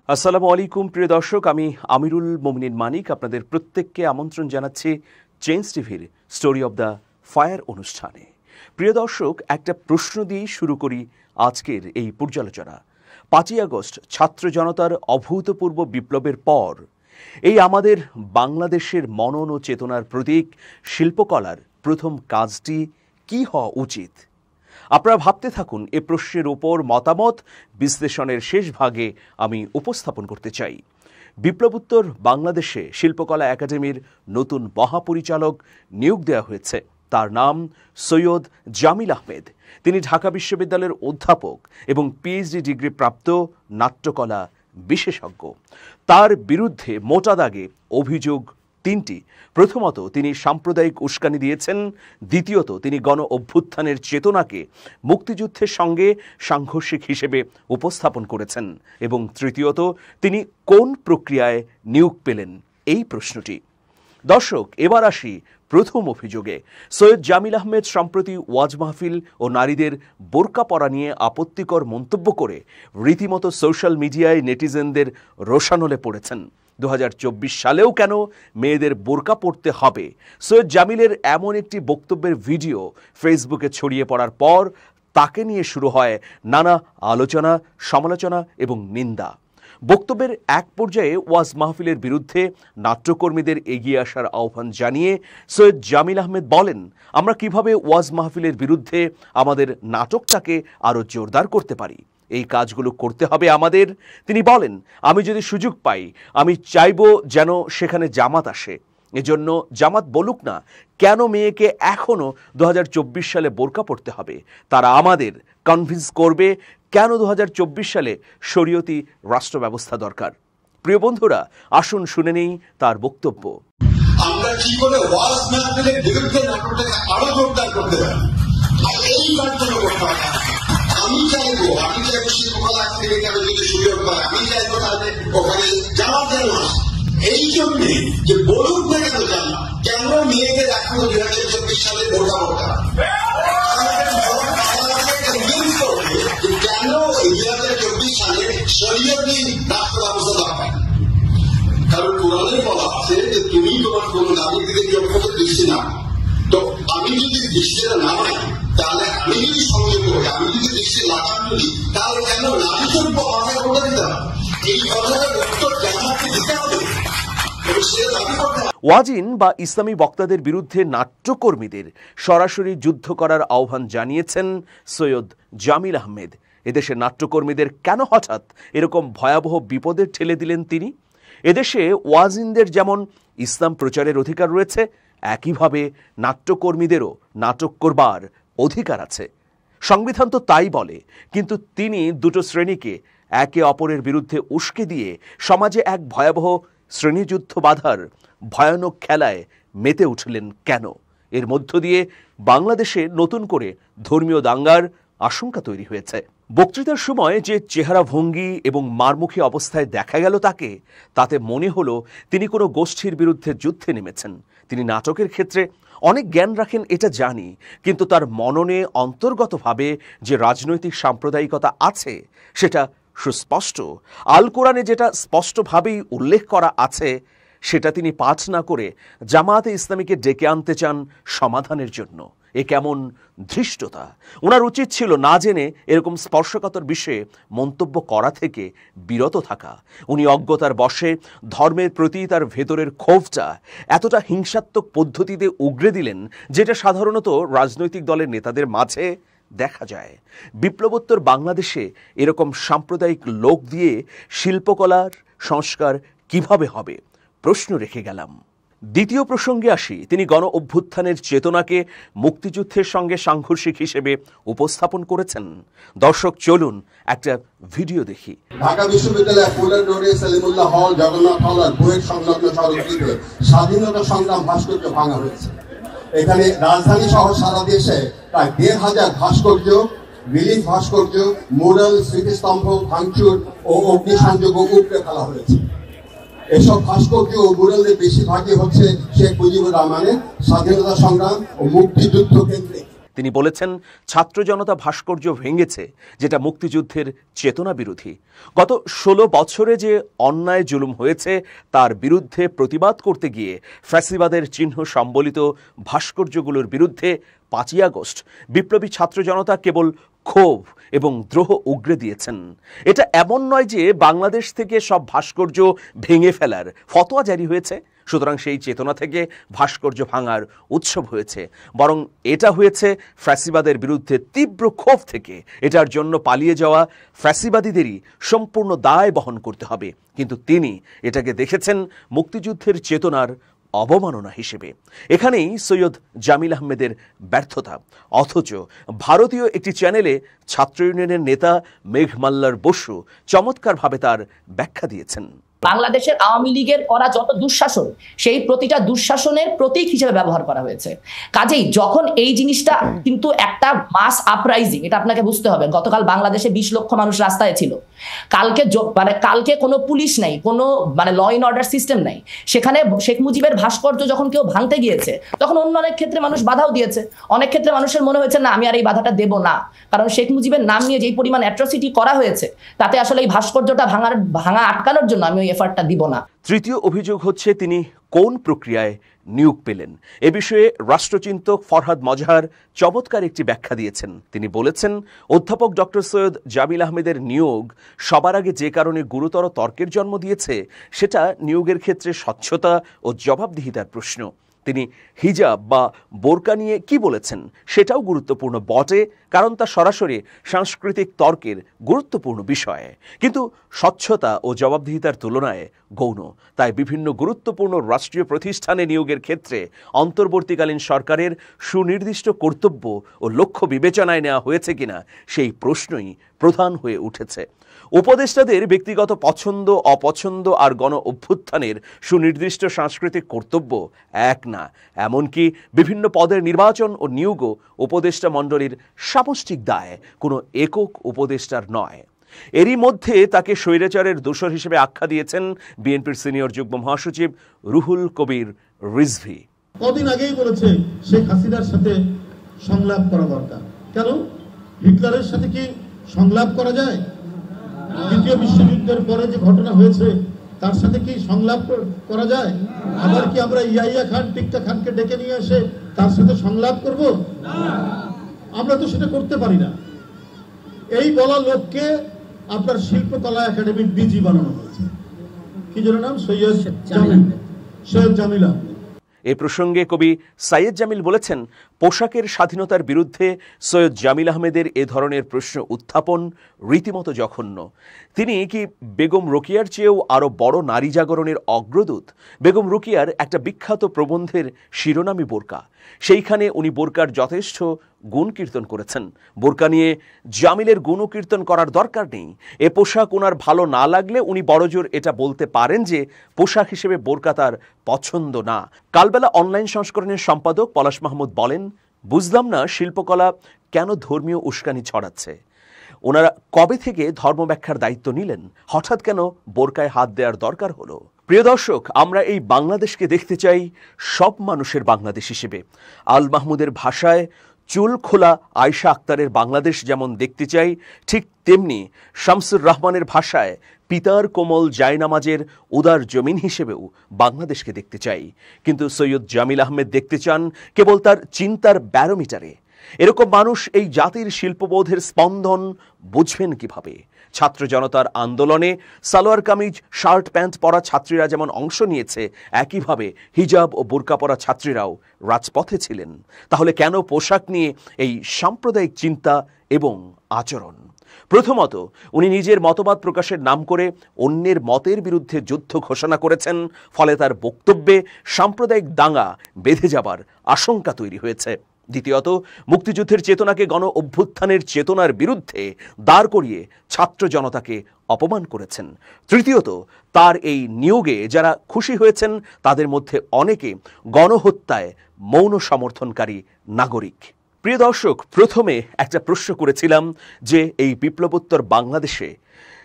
আসসালামু আলাইকুম প্রিয় দর্শক, আমি আমিরুল মোমিনিন মানিক আপনাদের প্রত্যেককে আমন্ত্রণ জানাচ্ছি চেঞ্জ টিভির স্টোরি অব দ্য ফায়ার অনুষ্ঠানে। প্রিয় দর্শক, একটা প্রশ্ন দিয়েই শুরু করি আজকের এই পর্যালোচনা। 5ই আগস্ট ছাত্র জনতার অভূতপূর্ব বিপ্লবের পর এই আমাদের বাংলাদেশের মনন ও চেতনার প্রতীক শিল্পকলার প্রথম কাজটি কি হওয়া উচিত? আপনারা ভাবতে থাকুন। এ প্রশ্নের ওপর মতামত বিশ্লেষণের শেষ ভাগে আমি উপস্থাপন করতে চাই। বিপ্লবোত্তর বাংলাদেশে শিল্পকলা একাডেমির নতুন মহাপরিচালক নিয়োগ দেওয়া হয়েছে। তার নাম সৈয়দ জামিল আহমেদ। তিনি ঢাকা বিশ্ববিদ্যালয়ের অধ্যাপক এবং পিএইচডি ডিগ্রি প্রাপ্ত নাট্যকলা বিশেষজ্ঞ। তার বিরুদ্ধে মোটা দাগে অভিযোগ 3টি। প্রথমত, তিনি সাম্প্রদায়িক উস্কানি দিয়েছেন। দ্বিতীয়ত, তিনি গণ অভ্যুত্থানের চেতনাকে মুক্তিযুদ্ধের সঙ্গে সাংঘর্ষিক হিসেবে উপস্থাপন করেছেন। এবং তৃতীয়ত, তিনি কোন প্রক্রিয়ায় নিয়োগ পেলেন, এই প্রশ্নটি। দর্শক, এবার আসি প্রথম অভিযোগে। সৈয়দ জামিল আহমেদ সম্প্রতি ওয়াজ মাহফিল ও নারীদের বোরকা পরা নিয়ে আপত্তিকর মন্তব্য করে রীতিমতো সোশ্যাল মিডিয়ায় নেটিজেনদের রোষানলে পড়েছেন। 2024 সালেও কেন মেয়েদের বোরকা পরতে হবে? সৈয়দ জামিলের এমন একটি বক্তব্যের ভিডিও ফেসবুকে ছড়িয়ে পড়ার পর তাকে নিয়ে শুরু হয় নানা আলোচনা, সমালোচনা এবং নিন্দা। বক্তব্যের এক পর্যায়ে ওয়াজ মাহফিলের বিরুদ্ধে নাট্যকর্মীদের এগিয়ে আসার আহ্বান জানিয়ে সৈয়দ জামিল আহমেদ বলেন, আমরা কিভাবে ওয়াজ মাহফিলের বিরুদ্ধে আমাদের নাটকটাকে আরও জোরদার করতে পারি, এই কাজগুলো করতে হবে আমাদের। তিনি বলেন, আমি যদি সুযোগ পাই আমি চাইব যেন সেখানে জামাত আসে। এজন্য জামাত বলুক না কেন মেয়েকে এখনও 2024 সালে বোরকা পরতে হবে। তারা আমাদের কনভিন্স করবে কেন 2024 সালে শরীয়তি রাষ্ট্র ব্যবস্থা দরকার। প্রিয় বন্ধুরা, আসুন শুনে নেই তার বক্তব্য। আমরা কি করে ওয়াজ মাহফিলের বিরুদ্ধে নাটকটাকে আরো জোরদার করতে পারি, এই কাজগুলো করতে হবে। আমি চাইবো শিল্পকলা একাডেমি কেন যদি সুযোগ পায়, আমি চাইবো তাদের ওখানে যাওয়ার জন্য। এই জন্যে যে বলুক না কেন জানা কেন মেয়েদের এখনো 2024 সালে বোরকা পড়তে হবে, কেন 2024 সালে শরীয়তি রাষ্ট্র ব্যবস্থা দরকার। কারণ কোরআনে বলা আছে যে তুমি তোমার কোন নারীর দিকে নিরপেক্ষ দৃষ্টি না। তো আমি যদি দৃষ্টিটা না পাই, তাহলে আমি যদি সংযোগ করি, আমি যদি দৃষ্টি লাগান করি, তাহলে কেন নারী চলব আমাকে বলে দিতে হবে? এই কথাটার উত্তর জানাতে দিতে হবে। ওয়াজিন বা ইসলামী বক্তাদের বিরুদ্ধে নাট্যকর্মীদের সরাসরি যুদ্ধ করার আহ্বান জানিয়েছেন সৈয়দ জামিল আহমেদ। এদেশে নাট্যকর্মীদের কেন হঠাৎ এরকম ভয়াবহ বিপদে ঠেলে দিলেন তিনি? এদেশে ওয়াজিনদের যেমন ইসলাম প্রচারের অধিকার রয়েছে, একইভাবে নাট্যকর্মীদেরও নাটক করবার অধিকার আছে। সংবিধান তো তাই বলে। কিন্তু তিনি দুটো শ্রেণীকে একে অপরের বিরুদ্ধে উস্কে দিয়ে সমাজে এক ভয়াবহ শ্রেণীযুদ্ধ বাঁধার ভয়ানক খেলায় মেতে উঠলেন কেন? এর মধ্য দিয়ে বাংলাদেশে নতুন করে ধর্মীয় দাঙ্গার আশঙ্কা তৈরি হয়েছে। বক্তৃতার সময় যে চেহারা ভঙ্গি এবং মারমুখী অবস্থায় দেখা গেল তাকে, তাতে মনে হলো তিনি কোনো গোষ্ঠীর বিরুদ্ধে যুদ্ধে নেমেছেন। তিনি নাটকের ক্ষেত্রে অনেক জ্ঞান রাখেন এটা জানি, কিন্তু তার মননে অন্তর্গতভাবে যে রাজনৈতিক সাম্প্রদায়িকতা আছে সেটা সুস্পষ্ট। আল কোরআনে যেটা স্পষ্টভাবেই উল্লেখ করা আছে সেটা তিনি পাঠ না করে জামায়াতে ইসলামীকে ডেকে আনতে চান সমাধানের জন্য। এ কেমন ধৃষ্টতা! ওনার উচিত ছিল না জেনে এরকম স্পর্শকাতর বিষয়ে মন্তব্য করা থেকে বিরত থাকা। উনি অজ্ঞতার বশে ধর্মের প্রতি তার ভেতরের ক্ষোভটা এতটা হিংসাত্মক পদ্ধতিতে উগরে দিলেন, যেটা সাধারণত রাজনৈতিক দলের নেতাদের মাঝে দেখা যায়। বিপ্লবোত্তর বাংলাদেশে এরকম সাম্প্রদায়িক লোক দিয়ে শিল্পকলার সংস্কার কিভাবে হবে, প্রশ্ন রেখে গেলাম। দ্বিতীয় প্রসঙ্গে আসি। তিনি গণ অভ্যুত্থানের চেতনাকে মুক্তিযুদ্ধের সঙ্গে সাংঘর্ষিক হিসেবে উপস্থাপন করেছেন। দর্শক, চলুন একটা ভিডিও দেখি। ঢাকা বিশ্ববিদ্যালয় ফুলের রোডে সেলিমুল্লাহ হল, জগন্নাথ হল আর বুয়েট সংলগ্ন সড়কটিতে স্বাধীনতা সংগ্রাম ভাস্কর্য ভাঙা হয়েছে। এখানে রাজধানী সহ সারা দেশে প্রায় 1,500 ভাস্কর্য, রিলিফ ভাস্কর্য, মুরাল, স্মৃতিস্তম্ভ ভাঙচুর ও অগ্নিসংযোগ উপড়ে ফেলা হয়েছে। এসব ভাস্কর্য ও মুরালের বেশিরভাগই হচ্ছে শেখ মুজিবুর রহমানের স্বাধীনতা সংগ্রাম ও মুক্তিযুদ্ধ কেন্দ্রে। তিনি বলেছেন, ছাত্র জনতা ভাস্কর্য ভেঙেছে, যেটা মুক্তিযুদ্ধের চেতনা বিরোধী। গত 16 বছরে যে অন্যায় জুলুম হয়েছে তার বিরুদ্ধে প্রতিবাদ করতে গিয়ে ফ্যাসিবাদের চিহ্ন সম্বলিত ভাস্কর্যগুলোর বিরুদ্ধে 5ই আগস্ট বিপ্লবী ছাত্র জনতা কেবল ক্ষোভ এবং দ্রোহ উগরে দিয়েছেন। এটা এমন নয় যে বাংলাদেশ থেকে সব ভাস্কর্য ভেঙে ফেলার ফতোয়া জারি হয়েছে, সুতরাং সেই চেতনা থেকে ভাস্কর্য ভাঙার উৎসব হয়েছে, বরং এটা হয়েছে ফ্যাসিবাদের বিরুদ্ধে তীব্র ক্ষোভ থেকে। এটার জন্য পালিয়ে যাওয়া ফ্যাসিবাদীদেরই সম্পূর্ণ দায় বহন করতে হবে। কিন্তু তিনি এটাকে দেখেছেন মুক্তিযুদ্ধের চেতনার অবমাননা হিসেবে। এখানেই সৈয়দ জামিল আহমেদের ব্যর্থতা। অথচ ভারতীয় একটি চ্যানেলে ছাত্র ইউনিয়নের নেতা মেঘ মাল্লার বসু চমৎকারভাবে তার ব্যাখ্যা দিয়েছেন। বাংলাদেশের আওয়ামী লীগের করা যত দুঃশাসন, সেই প্রতিটা দুঃশাসনের প্রতীক হিসেবে ব্যবহার করা হয়েছে। কাজেই যখন এই জিনিসটা কিন্তু একটা মাস আপরাইজিং, এটা আপনাকে বুঝতে হবে। গতকাল বাংলাদেশে 20 লক্ষ মানুষ রাস্তায় ছিল। কালকে কোনো পুলিশ নাই, কোনো ল অ্যান্ড অর্ডার সিস্টেম নাই। সেখানে শেখ মুজিবের ভাস্কর্য যখন কেউ ভাঙতে গিয়েছে, তখন অন্য অনেক ক্ষেত্রে মানুষ বাধাও দিয়েছে। অনেক ক্ষেত্রে মানুষের মনে হয়েছে না, আমি আর এই বাধাটা দেব না, কারণ শেখ মুজিবের নাম নিয়ে যেই পরিমাণ অ্যাট্রসিটি করা হয়েছে, তাতে আসলে এই ভাস্কর্যটা ভাঙা আটকানোর জন্য আমি এফার্টটা দিব না। তৃতীয় অভিযোগ হচ্ছে তিনি কোন প্রক্রিয়ায় নিয়োগ পেলেন। এ বিষয়ে রাষ্ট্রচিন্তক ফরহাদ মজহার চমৎকার একটি ব্যাখ্যা দিয়েছেন। তিনি বলেছেন, অধ্যাপক ডক্টর সৈয়দ জামিল আহমেদের নিয়োগ সবার আগে যে কারণে গুরুতর তর্কের জন্ম দিয়েছে, সেটা নিয়োগের ক্ষেত্রে স্বচ্ছতা ও জবাবদিহিতার প্রশ্ন। তিনি হিজাব বা বোরকা নিয়ে কি বলেছেন সেটাও গুরুত্বপূর্ণ বটে, কারণ তা সরাসরি সাংস্কৃতিক তর্কের গুরুত্বপূর্ণ বিষয়। কিন্তু স্বচ্ছতা ও জবাবদিহিতার তুলনায় গৌণ। তাই বিভিন্ন গুরুত্বপূর্ণ রাষ্ট্রীয় প্রতিষ্ঠানে নিয়োগের ক্ষেত্রে অন্তর্বর্তীকালীন সরকারের সুনির্দিষ্ট কর্তব্য ও লক্ষ্য বিবেচনায় নেওয়া হয়েছে কিনা সেই প্রশ্নই প্রধান হয়ে উঠেছে। উপদেষ্টাদের ব্যক্তিগত পছন্দ অপছন্দ আর গণ অভ্যুত্থানের সুনির্দিষ্ট সাংস্কৃতিক কর্তব্য এক না। এমনকি বিভিন্ন পদের নির্বাচন ও নিয়োগও উপদেষ্টা মণ্ডলীর সামষ্টিক দায়, কোনো একক উপদেষ্টার নয়। এরই মধ্যে তাকে স্বৈরাচারের দোসর হিসেবে আখ্যা দিয়েছেন বিএনপির সিনিয়র যুগ্ম মহাসচিব রুহুল কবির রিজভী। কদিন আগেই বলেছে শেখ হাসিনার সাথে সংলাপ করা দরকার। কেন? হিটলারের সাথে কি সংলাপ করা যায়? দ্বিতীয় বিশ্বযুদ্ধের পরে যে ঘটনা হয়েছে তার সাথে কি সংলাপ করা যায়? আবার কি আমরা ইয়াইয়া খান টিক্কা খানকে ডেকে নিয়ে এসে তার সাথে সংলাপ করব? আমরা তো সেটা করতে পারি না। এই বলা লোককে আপনার শিল্পকলা একাডেমির ডিজি বানানো হয়েছে। কি যেন নাম? সৈয়দ জামিল আহমেদ। এ প্রসঙ্গে কবি সাইয়েদ জামিল বলেছেন, পোশাকের স্বাধীনতার বিরুদ্ধে সৈয়দ জামিল আহমেদের এ ধরনের প্রশ্ন উত্থাপন রীতিমতো জঘন্য। তিনি কি বেগম রোকিয়ার চেয়েও আরও বড় নারী জাগরণের অগ্রদূত? বেগম রোকিয়ার একটা বিখ্যাত প্রবন্ধের শিরোনামই বোরকা। সেইখানে উনি বোরকার যথেষ্ট গুণ কীর্তন করেছেন। বোরকা নিয়ে জামিলের গুণ কীর্তন করার দরকার নেই। এ পোশাক ওনার ভালো না লাগলে উনি বড়জোর এটা বলতে পারেন যে পোশাক হিসেবে বোরকা তার পছন্দ না। কালবেলা অনলাইন সংস্করণের সম্পাদক পলাশ মাহমুদ বলেন, বুঝলাম না শিল্পকলা কেন ধর্মীয় উস্কানি ছড়াচ্ছে। ওনারা কবে থেকে ধর্ম ব্যাখ্যার দায়িত্ব নিলেন? হঠাৎ কেন বোরকায় হাত দেওয়ার দরকার হলো? প্রিয় দর্শক, আমরা এই বাংলাদেশকে দেখতে চাই সব মানুষের বাংলাদেশ হিসেবে। আল মাহমুদের ভাষায় চুল খোলা আয়শা আক্তারের বাংলাদেশ যেমন দেখতে চাই, ঠিক তেমনি শামসুর রহমানের ভাষায় পিতার কোমল জায়নামাজের উদার জমিন হিসেবেও বাংলাদেশকে দেখতে চাই। কিন্তু সৈয়দ জামিল আহমেদ দেখতে চান কেবল তার চিন্তার ব্যারোমিটারে। এরকম মানুষ এই জাতির শিল্পবোধের স্পন্দন বুঝবেন কিভাবে? ছাত্র জনতার আন্দোলনে সালোয়ার কামিজ শার্ট প্যান্ট পরা ছাত্রীরা যেমন অংশ নিয়েছে, একইভাবে হিজাব ও বোরকা পরা ছাত্রীরাও রাজপথে ছিলেন। তাহলে কেন পোশাক নিয়ে এই সাম্প্রদায়িক চিন্তা এবং আচরণ? প্রথমত, উনি নিজের মতবাদ প্রকাশের নাম করে অন্যের মতের বিরুদ্ধে যুদ্ধ ঘোষণা করেছেন। ফলে তার বক্তব্যে সাম্প্রদায়িক দাঙ্গা বেঁধে যাবার আশঙ্কা তৈরি হয়েছে। দ্বিতীয়ত, মুক্তিযুদ্ধের চেতনাকে গণ অভ্যুত্থানের চেতনার বিরুদ্ধে দাঁড় করিয়ে ছাত্র জনতাকে অপমান করেছেন। তৃতীয়ত, তার এই নিয়োগে যারা খুশি হয়েছেন তাদের মধ্যে অনেকে গণহত্যায় মৌন সমর্থনকারী নাগরিক। প্রিয় দর্শক, প্রথমে একটা প্রশ্ন করেছিলাম যে এই বিপ্লবোত্তর বাংলাদেশে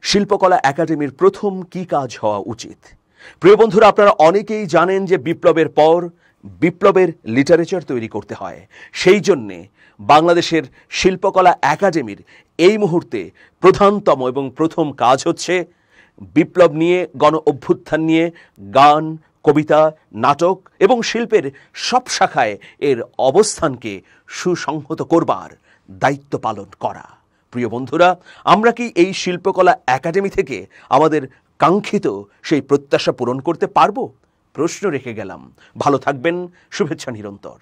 শিল্পকলা একাডেমির প্রথম কি কাজ হওয়া উচিত। প্রিয় বন্ধুরা, আপনারা অনেকেই জানেন যে বিপ্লবের পর বিপ্লবের লিটারেচার তৈরি করতে হয়। সেই জন্যে বাংলাদেশের শিল্পকলা একাডেমির এই মুহূর্তে প্রধানতম এবং প্রথম কাজ হচ্ছে বিপ্লব নিয়ে, গণ অভ্যুত্থান নিয়ে গান, কবিতা, নাটক এবং শিল্পের সব শাখায় এর অবস্থানকে সুসংহত করবার দায়িত্ব পালন করা। প্রিয় বন্ধুরা, আমরা কি এই শিল্পকলা একাডেমি থেকে আমাদের কাঙ্ক্ষিত সেই প্রত্যাশা পূরণ করতে পারবো? প্রশ্ন রেখে গেলাম। ভালো থাকবেন, শুভেচ্ছা নিরন্তর।